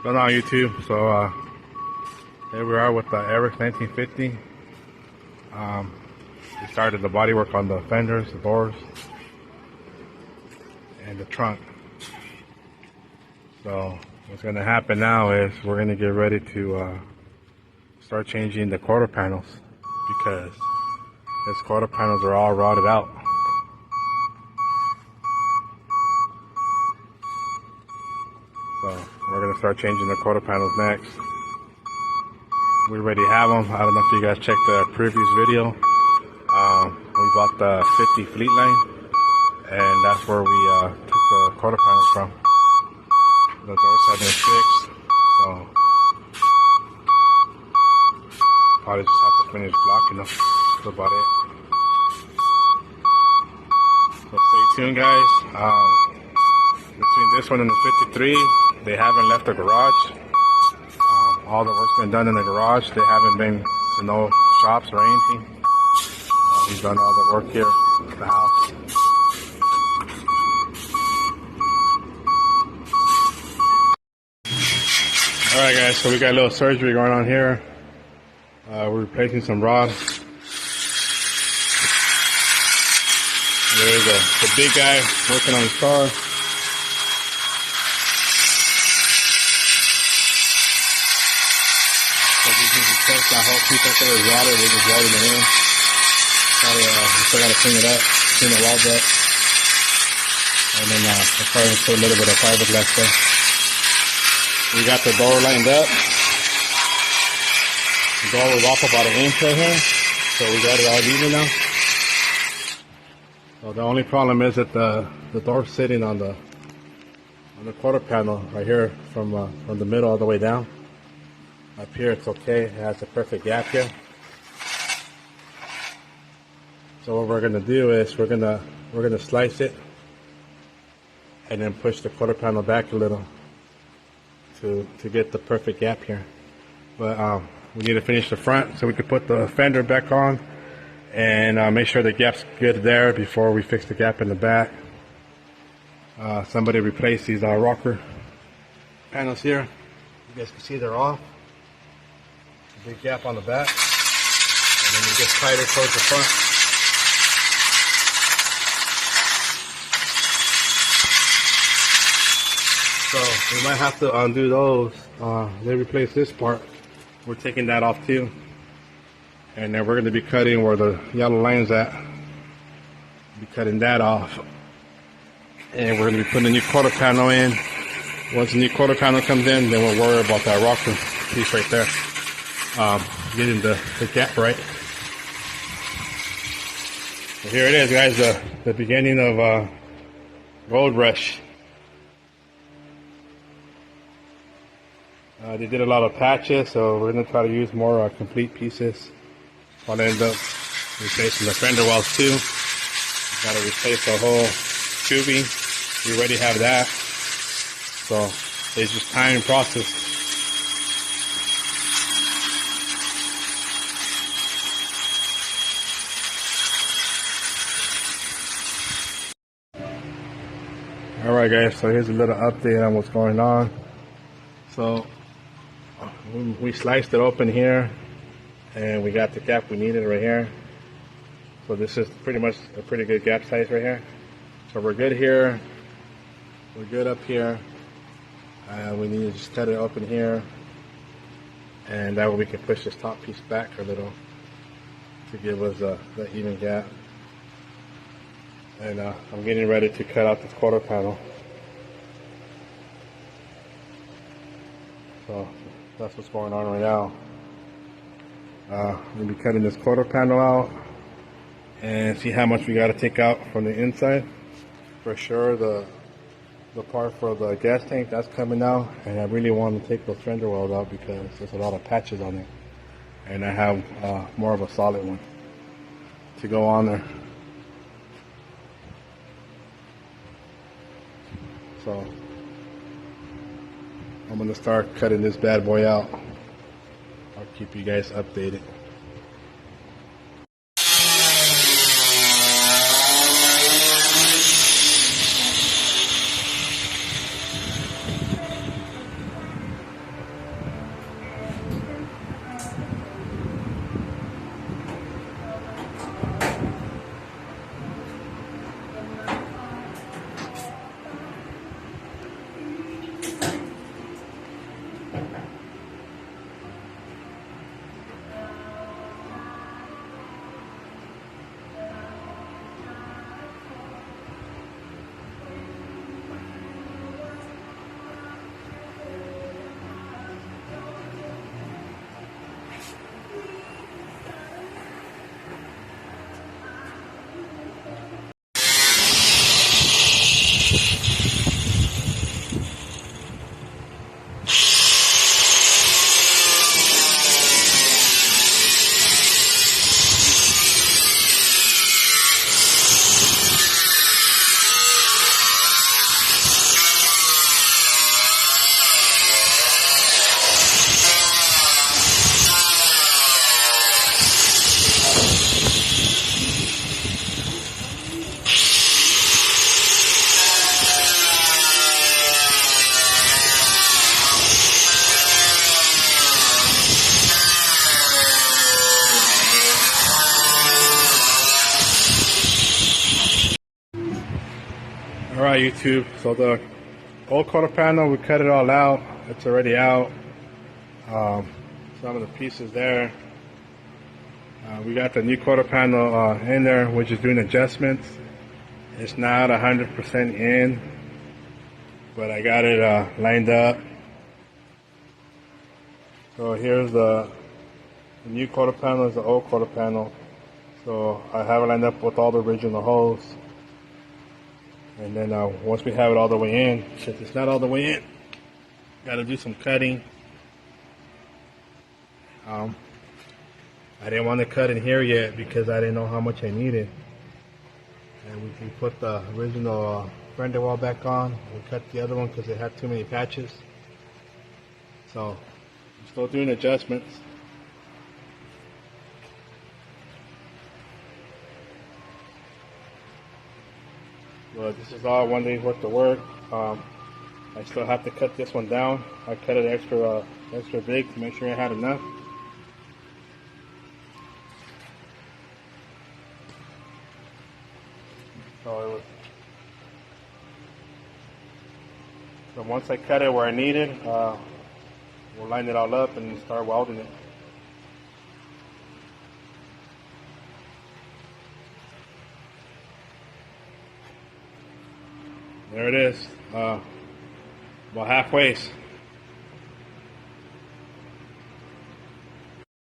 What's going on YouTube? So here we are with the Eric 1950. We started the body work on the fenders, the doors, and the trunk. So what's going to happen now is we're going to get ready to start changing the quarter panels, because these quarter panels are all rotted out. So we're going to start changing the quarter panels next. We already have them. I don't know if you guys checked the previous video. We bought the 50 Fleet Line, and that's where we took the quarter panels from. The doors have been fixed, so probably just have to finish blocking them. That's about it. So stay tuned, guys. Between this one and the 53, they haven't left the garage. All the work's been done in the garage. They haven't been to no shops or anything. We've done all the work here at the house. Alright guys, so we got a little surgery going on here. We're replacing some rods. There's the big guy working on his car. That whole piece up there is rotted. We're just welding it in. We still gotta clean it up, clean the welds up, and then I'll probably put a little bit of fiberglass there. We got the door lined up. The door was off about an inch right here, so we got it all even now. So the only problem is that the door's sitting on the quarter panel right here from the middle all the way down. Up here it's okay, it has a perfect gap here. So what we're gonna do is we're gonna slice it and then push the quarter panel back a little to get the perfect gap here. But we need to finish the front so we can put the fender back on and make sure the gap's good there before we fix the gap in the back. Somebody replaced these rocker panels here. You guys can see they're off. Big gap on the back, and then it gets tighter towards the front. So we might have to undo those. They replaced this part. We're taking that off too, and then we're going to be cutting where the yellow line's at. Be cutting that off, and we're going to be putting a new quarter panel in. Once the new quarter panel comes in, then we'll worry about that rocker piece right there. Getting the gap right. So here it is, guys, the beginning of Gold Rush. They did a lot of patches, so we're going to try to use more complete pieces. I'll end up replacing the fender wells too. Got to replace the whole tubing. We already have that, so it's just time and process. Alright guys, so here's a little update on what's going on. So we sliced it open here and we got the gap we needed right here. So this is pretty much a pretty good gap size right here. So we're good here, we're good up here. We need to just cut it open here, and that way we can push this top piece back a little to give us the even gap. And I'm getting ready to cut out this quarter panel. So that's what's going on right now. We'll be cutting this quarter panel out and see how much we got to take out from the inside. For sure, the part for the gas tank, that's coming out, and I really want to take those fender wells out because there's a lot of patches on it, and I have more of a solid one to go on there. So I'm going to start cutting this bad boy out. I'll keep you guys updated. Alright YouTube, so the old quarter panel, we cut it all out. It's already out. Some of the pieces there. We got the new quarter panel in there, which is doing adjustments. It's not 100% in, but I got it lined up. So here's the new quarter panel, is the old quarter panel. So I have it lined up with all the original holes. And then once we have it all the way in, since it's not all the way in, got to do some cutting. I didn't want to cut in here yet because I didn't know how much I needed. And we put the original fender wall back on. We cut the other one because it had too many patches. So I'm still doing adjustments. But this is all 1 day's worth of work. I still have to cut this one down. I cut it extra big to make sure I had enough. So once I cut it where I need it, we'll line it all up and start welding it. There it is. About halfway.